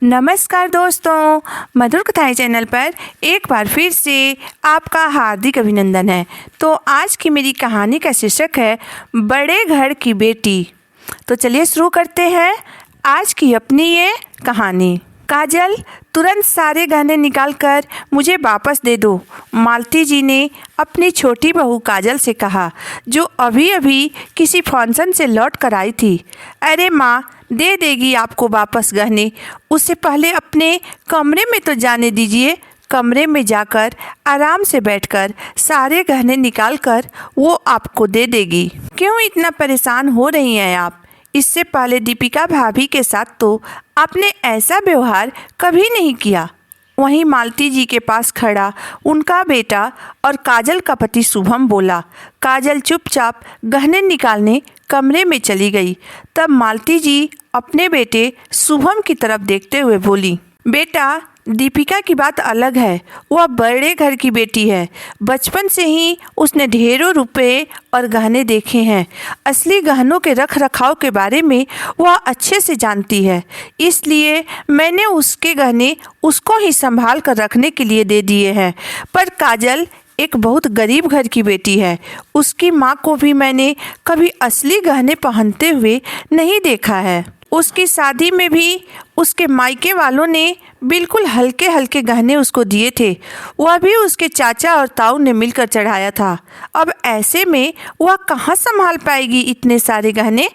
नमस्कार दोस्तों, मधुर कथाएं चैनल पर एक बार फिर से आपका हार्दिक अभिनंदन है। तो आज की मेरी कहानी का शीर्षक है बड़े घर की बेटी। तो चलिए शुरू करते हैं आज की अपनी ये कहानी। काजल, तुरंत सारे गहने निकालकर मुझे वापस दे दो, मालती जी ने अपनी छोटी बहू काजल से कहा, जो अभी अभी किसी फंक्शन से लौट कर आई थी। अरे माँ, दे देगी आपको वापस गहने, उससे पहले अपने कमरे में तो जाने दीजिए। कमरे में जाकर आराम से बैठकर सारे गहने निकालकर वो आपको दे देगी। क्यों इतना परेशान हो रही हैं आप? इससे पहले दीपिका भाभी के साथ तो आपने ऐसा व्यवहार कभी नहीं किया। वहीं मालती जी के पास खड़ा उनका बेटा और काजल का पति शुभम बोला। काजल चुपचाप गहने निकालने कमरे में चली गई। तब मालती जी अपने बेटे शुभम की तरफ देखते हुए बोली, बेटा, दीपिका की बात अलग है। वह बड़े घर की बेटी है। बचपन से ही उसने ढेरों रुपए और गहने देखे हैं। असली गहनों के रख रखाव के बारे में वह अच्छे से जानती है। इसलिए मैंने उसके गहने उसको ही संभाल कर रखने के लिए दे दिए हैं। पर काजल एक बहुत गरीब घर की बेटी है। उसकी माँ को भी मैंने कभी असली गहने पहनते हुए नहीं देखा है। उसकी शादी में भी उसके मायके वालों ने बिल्कुल हल्के हल्के गहने उसको दिए थे। वह भी उसके चाचा और ताऊ ने मिलकर चढ़ाया था। अब ऐसे में वह कहाँ संभाल पाएगी इतने सारे गहने?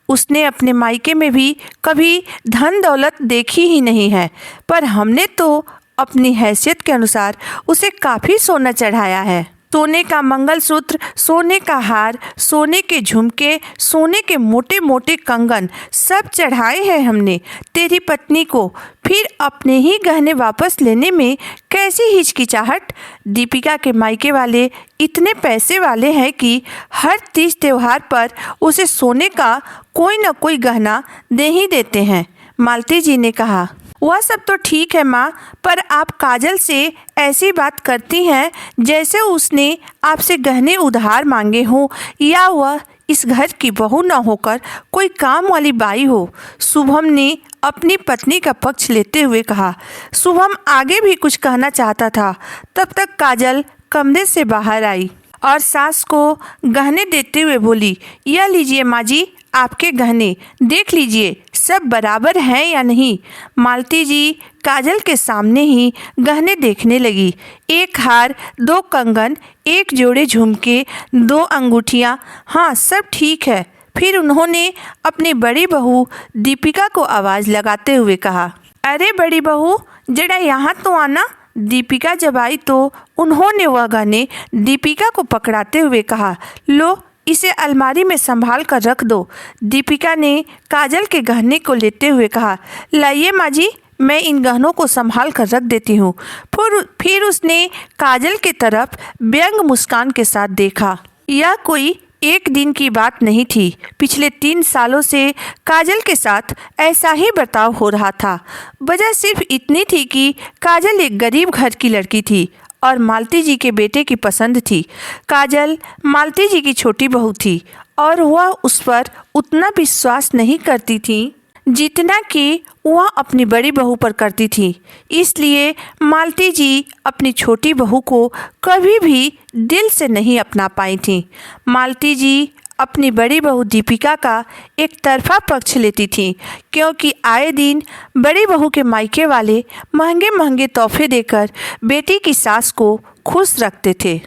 उसने अपने मायके में भी कभी धन दौलत देखी ही नहीं है। पर हमने तो अपनी हैसियत के अनुसार उसे काफ़ी सोना चढ़ाया है। सोने का मंगलसूत्र, सोने का हार, सोने के झुमके, सोने के मोटे मोटे कंगन सब चढ़ाए हैं हमने तेरी पत्नी को। फिर अपने ही गहने वापस लेने में कैसी हिचकिचाहट? दीपिका के मायके वाले इतने पैसे वाले हैं कि हर तीज त्योहार पर उसे सोने का कोई न कोई गहना दे ही देते हैं। मालती जी ने कहा, वह सब तो ठीक है माँ, पर आप काजल से ऐसी बात करती हैं जैसे उसने आपसे गहने उधार मांगे हों या वह इस घर की बहू न होकर कोई काम वाली बाई हो। शुभम ने अपनी पत्नी का पक्ष लेते हुए कहा। शुभम आगे भी कुछ कहना चाहता था, तब तक काजल कमरे से बाहर आई और सास को गहने देते हुए बोली, यह लीजिए माँ जी, आपके गहने देख लीजिए सब बराबर हैं या नहीं। मालती जी काजल के सामने ही गहने देखने लगी। एक हार, 2 कंगन, 1 जोड़े झुमके, 2 अंगूठियाँ, हाँ सब ठीक है। फिर उन्होंने अपनी बड़ी बहू दीपिका को आवाज़ लगाते हुए कहा, अरे बड़ी बहू, जरा यहाँ तो आना। दीपिका जब आई तो उन्होंने वह गहने दीपिका को पकड़ाते हुए कहा, लो इसे अलमारी में संभाल कर रख दो। दीपिका ने काजल के गहने को लेते हुए कहा, लाइए माँ जी, मैं इन गहनों को संभाल कर रख देती हूँ। फिर उसने काजल की तरफ व्यंग मुस्कान के साथ देखा। यह कोई एक दिन की बात नहीं थी। पिछले 3 सालों से काजल के साथ ऐसा ही बर्ताव हो रहा था। वजह सिर्फ इतनी थी कि काजल एक गरीब घर की लड़की थी और मालती जी के बेटे की पसंद थी। काजल मालती जी की छोटी बहू थी और वह उस पर उतना विश्वास नहीं करती थी जितना कि वह अपनी बड़ी बहू पर करती थी। इसलिए मालती जी अपनी छोटी बहू को कभी भी दिल से नहीं अपना पाई थी। मालती जी अपनी बड़ी बहू दीपिका का एक तरफा पक्ष लेती थी, क्योंकि आए दिन बड़ी बहू के मायके वाले महंगे महंगे तोहफे देकर बेटी की सास को खुश रखते थे।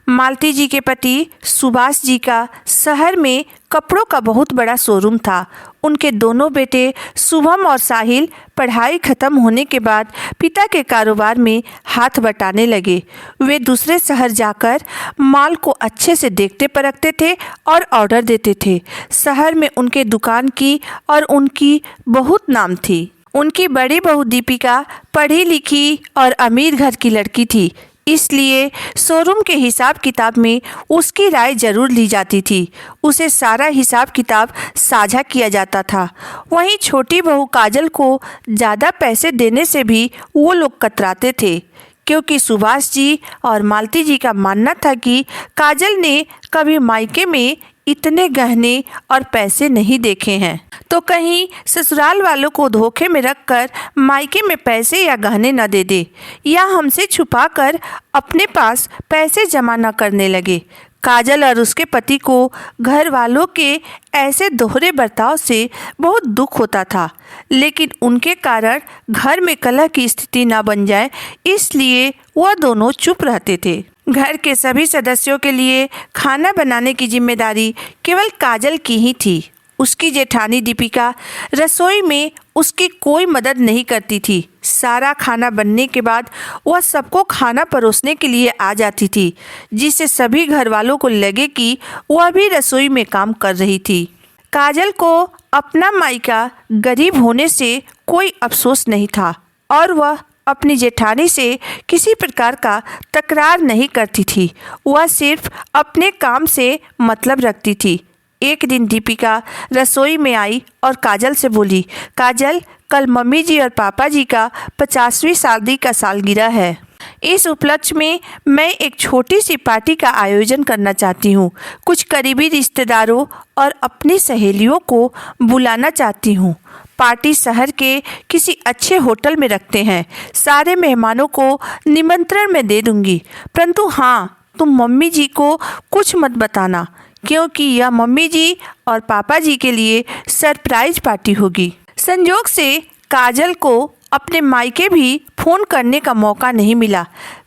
मालती जी के पति सुभाष जी का शहर में कपड़ों का बहुत बड़ा शोरूम था। उनके दोनों बेटे शुभम और साहिल पढ़ाई खत्म होने के बाद पिता के कारोबार में हाथ बटाने लगे। वे दूसरे शहर जाकर माल को अच्छे से देखते परखते थे और ऑर्डर देते थे। शहर में उनके दुकान की और उनकी बहुत नाम थी। उनकी बड़ी बहू दीपिका पढ़ी लिखी और अमीर घर की लड़की थी, इसलिए शोरूम के हिसाब किताब में उसकी राय जरूर ली जाती थी। उसे सारा हिसाब किताब साझा किया जाता था। वहीं छोटी बहू काजल को ज़्यादा पैसे देने से भी वो लोग कतराते थे, क्योंकि सुभाष जी और मालती जी का मानना था कि काजल ने कभी मायके में इतने गहने और पैसे नहीं देखे हैं। तो कहीं ससुराल वालों को धोखे में रखकर मायके में पैसे या गहने न दे दे, या हमसे छुपाकर अपने पास पैसे जमा न करने लगे। काजल और उसके पति को घर वालों के ऐसे दोहरे बर्ताव से बहुत दुख होता था, लेकिन उनके कारण घर में कलह की स्थिति न बन जाए, इसलिए वह दोनों चुप रहते थे। घर के सभी सदस्यों के लिए खाना बनाने की जिम्मेदारी केवल काजल की ही थी। उसकी जेठानी दीपिका रसोई में उसकी कोई मदद नहीं करती थी। सारा खाना बनने के बाद वह सबको खाना परोसने के लिए आ जाती थी, जिससे सभी घर वालों को लगे कि वह भी रसोई में काम कर रही थी। काजल को अपना मायका गरीब होने से कोई अफसोस नहीं था और वह अपनी जेठानी से किसी प्रकार का तकरार नहीं करती थी। वह सिर्फ अपने काम से मतलब रखती थी। एक दिन दीपिका रसोई में आई और काजल से बोली, काजल, कल मम्मी जी और पापा जी का 50वीं शादी का सालगिरह है। इस उपलक्ष्य में मैं एक छोटी सी पार्टी का आयोजन करना चाहती हूँ। कुछ करीबी रिश्तेदारों और अपनी सहेलियों को बुलाना चाहती हूँ। पार्टी शहर के किसी अच्छे होटल में रखते हैं। सारे मेहमानों को निमंत्रण मैं दे दूँगी, परंतु हाँ, तुम मम्मी जी को कुछ मत बताना, क्योंकि यह मम्मी जी और पापा जी के लिए सरप्राइज पार्टी होगी। संयोग से काजल को अपने मायके भी फ़ोन करने का मौका नहीं मिला।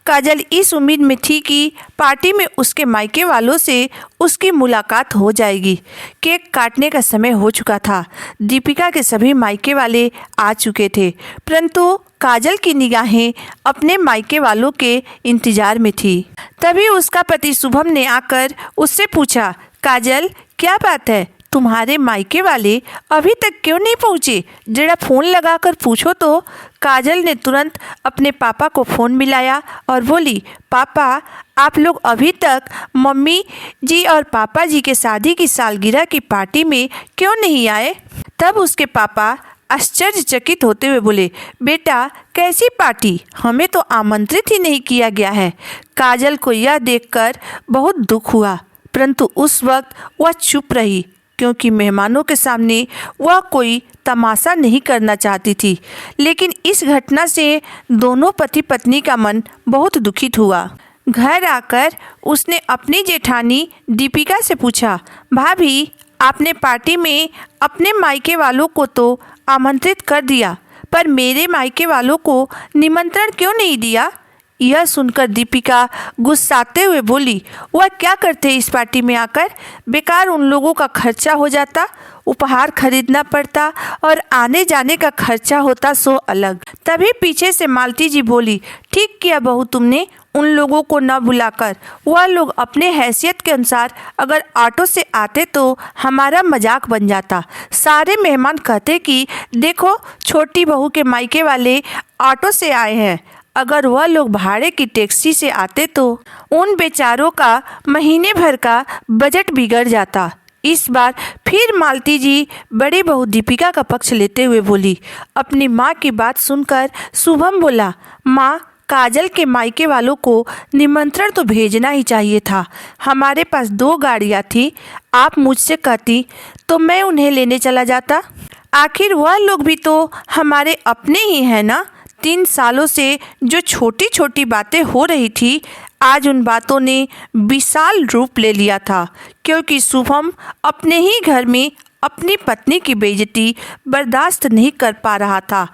काजल इस उम्मीद में थी कि पार्टी में उसके मायके वालों से उसकी मुलाकात हो जाएगी। केक काटने का समय हो चुका था। दीपिका के सभी मायके वाले आ चुके थे, परंतु काजल की निगाहें अपने मायके वालों के इंतजार में थी। तभी उसका पति शुभम ने आकर उससे पूछा, काजल, क्या बात है, तुम्हारे मायके वाले अभी तक क्यों नहीं पहुँचे? जरा फ़ोन लगाकर पूछो तो। काजल ने तुरंत अपने पापा को फ़ोन मिलाया और बोली, पापा, आप लोग अभी तक मम्मी जी और पापा जी के शादी की सालगिरह की पार्टी में क्यों नहीं आए? तब उसके पापा आश्चर्यचकित होते हुए बोले, बेटा, कैसी पार्टी? हमें तो आमंत्रित ही नहीं किया गया है। काजल को यह देखकर बहुत दुख हुआ, परंतु उस वक्त वह चुप रही, क्योंकि मेहमानों के सामने वह कोई तमाशा नहीं करना चाहती थी। लेकिन इस घटना से दोनों पति पत्नी का मन बहुत दुखित हुआ। घर आकर उसने अपनी जेठानी दीपिका से पूछा, भाभी, आपने पार्टी में अपने मायके वालों को तो आमंत्रित कर दिया, पर मेरे मायके वालों को निमंत्रण क्यों नहीं दिया? यह सुनकर दीपिका गुस्साते हुए बोली, वह क्या करते इस पार्टी में आकर? बेकार उन लोगों का खर्चा हो जाता, उपहार खरीदना पड़ता और आने जाने का खर्चा होता सो अलग। तभी पीछे से मालती जी बोली, ठीक किया बहू तुमने उन लोगों को न बुलाकर। वह लोग अपने हैसियत के अनुसार अगर ऑटो से आते तो हमारा मजाक बन जाता। सारे मेहमान कहते कि देखो, छोटी बहू के मायके वाले ऑटो से आए हैं। अगर वह लोग भाड़े की टैक्सी से आते तो उन बेचारों का महीने भर का बजट बिगड़ जाता। इस बार फिर मालती जी बड़ी बहू दीपिका का पक्ष लेते हुए बोली। अपनी माँ की बात सुनकर शुभम बोला, माँ, काजल के मायके वालों को निमंत्रण तो भेजना ही चाहिए था। हमारे पास 2 गाड़ियाँ थी। आप मुझसे कहती तो मैं उन्हें लेने चला जाता। आखिर वह लोग भी तो हमारे अपने ही हैं ना। 3 सालों से जो छोटी छोटी बातें हो रही थी, आज उन बातों ने विशाल रूप ले लिया था, क्योंकि शुभम अपने ही घर में अपनी पत्नी की बेइज्जती बर्दाश्त नहीं कर पा रहा था,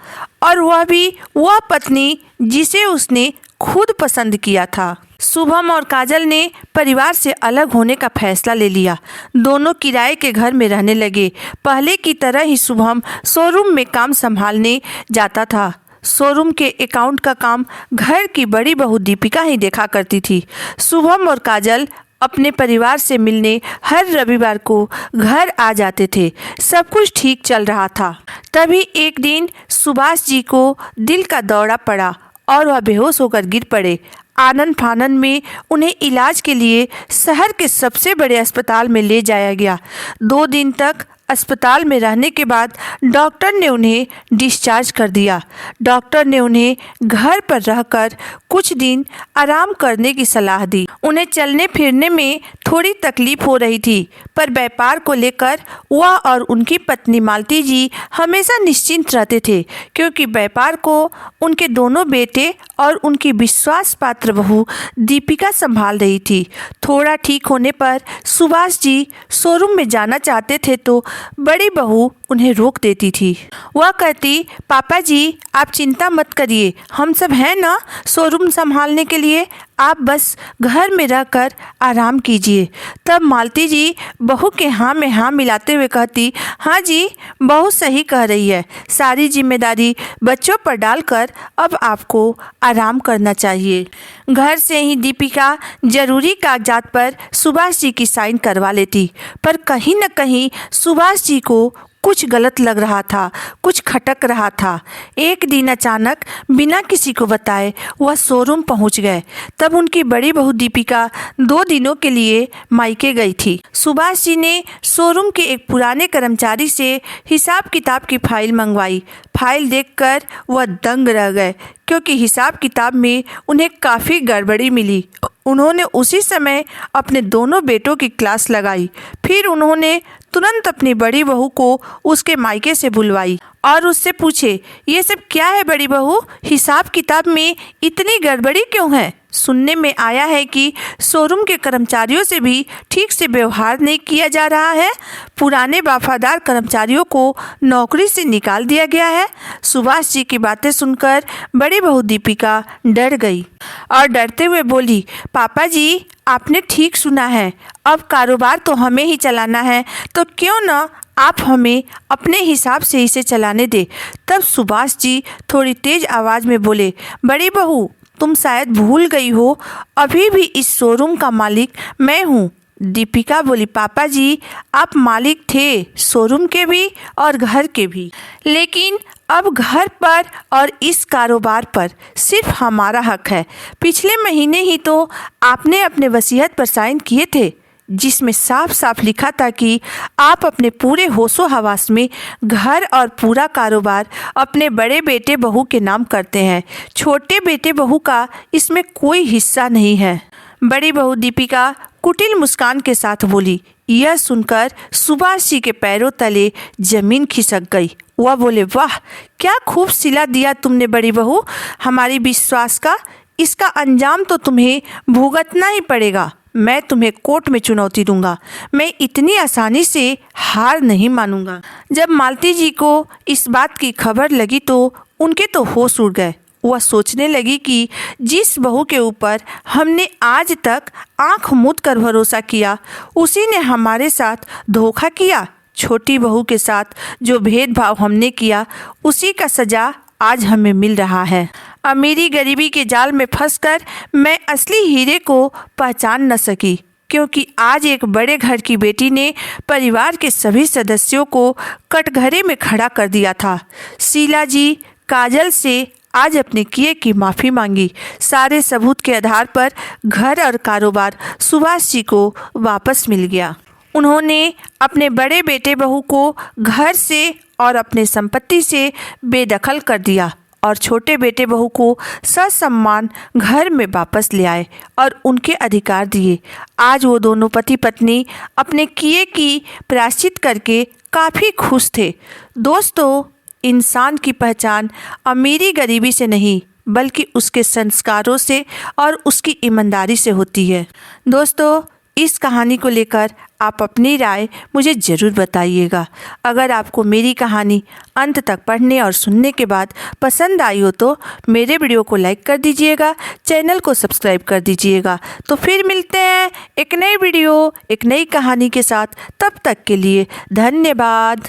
और वह भी वह पत्नी जिसे उसने खुद पसंद किया था। शुभम और काजल ने परिवार से अलग होने का फैसला ले लिया। दोनों किराए के घर में रहने लगे। पहले की तरह ही शुभम शोरूम में काम संभालने जाता था। शोरूम के अकाउंट का काम घर की बड़ी बहू दीपिका ही देखा करती थी। शुभम और काजल अपने परिवार से मिलने हर रविवार को घर आ जाते थे। सब कुछ ठीक चल रहा था। तभी एक दिन सुभाष जी को दिल का दौरा पड़ा और वह बेहोश होकर गिर पड़े। आनन फानन में उन्हें इलाज के लिए शहर के सबसे बड़े अस्पताल में ले जाया गया। 2 दिन तक अस्पताल में रहने के बाद डॉक्टर ने उन्हें डिस्चार्ज कर दिया। डॉक्टर ने उन्हें घर पर रहकर कुछ दिन आराम करने की सलाह दी। उन्हें चलने फिरने में थोड़ी तकलीफ हो रही थी, पर व्यापार को लेकर वह और उनकी पत्नी मालती जी हमेशा निश्चिंत रहते थे, क्योंकि व्यापार को उनके दोनों बेटे और उनकी विश्वास पात्र बहू दीपिका संभाल रही थी। थोड़ा ठीक होने पर सुभाष जी शोरूम में जाना चाहते थे तो बड़ी बहू उन्हें रोक देती थी। वह कहती, पापा जी आप चिंता मत करिए, हम सब हैं ना शोरूम संभालने के लिए, आप बस घर में रहकर आराम कीजिए। तब मालती जी बहू के हाँ में हाँ मिलाते हुए कहती, हाँ जी बहू सही कह रही है, सारी जिम्मेदारी बच्चों पर डालकर अब आपको आराम करना चाहिए। घर से ही दीपिका जरूरी कागजात पर सुभाष जी की साइन करवा लेती, पर कहीं न कहीं सुभाष जी को कुछ गलत लग रहा था, कुछ खटक रहा था। एक दिन अचानक बिना किसी को बताए वह शोरूम पहुंच गए। तब उनकी बड़ी बहू दीपिका 2 दिनों के लिए मायके गई थी। सुभाष जी ने शोरूम के एक पुराने कर्मचारी से हिसाब किताब की फाइल मंगवाई। फाइल देखकर वह दंग रह गए, क्योंकि हिसाब किताब में उन्हें काफ़ी गड़बड़ी मिली। उन्होंने उसी समय अपने दोनों बेटों की क्लास लगाई। फिर उन्होंने तुरंत अपनी बड़ी बहू को उसके मायके से बुलवाई और उससे पूछे, ये सब क्या है बड़ी बहू, हिसाब किताब में इतनी गड़बड़ी क्यों है? सुनने में आया है कि शोरूम के कर्मचारियों से भी ठीक से व्यवहार नहीं किया जा रहा है। पुराने वफादार कर्मचारियों को नौकरी से निकाल दिया गया है। सुभाष जी की बातें सुनकर बड़ी बहू दीपिका डर गई और डरते हुए बोली, पापा जी आपने ठीक सुना है, अब कारोबार तो हमें ही चलाना है, तो क्यों न आप हमें अपने हिसाब से इसे चलाने दे। तब सुभाष जी थोड़ी तेज आवाज़ में बोले, बड़ी बहू तुम शायद भूल गई हो, अभी भी इस शोरूम का मालिक मैं हूँ। दीपिका बोली, पापा जी आप मालिक थे शोरूम के भी और घर के भी, लेकिन अब घर पर और इस कारोबार पर सिर्फ हमारा हक है। पिछले महीने ही तो आपने अपने वसीयत पर साइन किए थे, जिसमें साफ साफ लिखा था कि आप अपने पूरे होशो हवास में घर और पूरा कारोबार अपने बड़े बेटे बहू के नाम करते हैं। छोटे बेटे बहू का इसमें कोई हिस्सा नहीं है। बड़ी बहू दीपिका कुटिल मुस्कान के साथ बोली। यह सुनकर सुभाष जी के पैरों तले जमीन खिसक गई। वह बोले, वाह क्या खूब सिला दिया तुमने बड़ी बहू, हमारी विश्वास का इसका अंजाम तो तुम्हें भुगतना ही पड़ेगा। मैं तुम्हें कोर्ट में चुनौती दूंगा, मैं इतनी आसानी से हार नहीं मानूंगा। जब मालती जी को इस बात की खबर लगी तो उनके तो होश उड़ गए। वह सोचने लगी कि जिस बहू के ऊपर हमने आज तक आंख मूंद कर भरोसा किया, उसी ने हमारे साथ धोखा किया। छोटी बहू के साथ जो भेदभाव हमने किया, उसी का सज़ा आज हमें मिल रहा है। अमीरी गरीबी के जाल में फंसकर मैं असली हीरे को पहचान न सकी, क्योंकि आज एक बड़े घर की बेटी ने परिवार के सभी सदस्यों को कटघरे में खड़ा कर दिया था। शीला जी काजल से आज अपने किए की माफ़ी मांगी। सारे सबूत के आधार पर घर और कारोबार सुभाष जी को वापस मिल गया। उन्होंने अपने बड़े बेटे बहू को घर से और अपने संपत्ति से बेदखल कर दिया और छोटे बेटे बहू को ससम्मान घर में वापस ले आए और उनके अधिकार दिए। आज वो दोनों पति पत्नी अपने किए की प्रायश्चित करके काफ़ी खुश थे। दोस्तों, इंसान की पहचान अमीरी गरीबी से नहीं, बल्कि उसके संस्कारों से और उसकी ईमानदारी से होती है। दोस्तों, इस कहानी को लेकर आप अपनी राय मुझे ज़रूर बताइएगा। अगर आपको मेरी कहानी अंत तक पढ़ने और सुनने के बाद पसंद आई हो तो मेरे वीडियो को लाइक कर दीजिएगा, चैनल को सब्सक्राइब कर दीजिएगा। तो फिर मिलते हैं एक नई वीडियो, एक नई कहानी के साथ। तब तक के लिए धन्यवाद।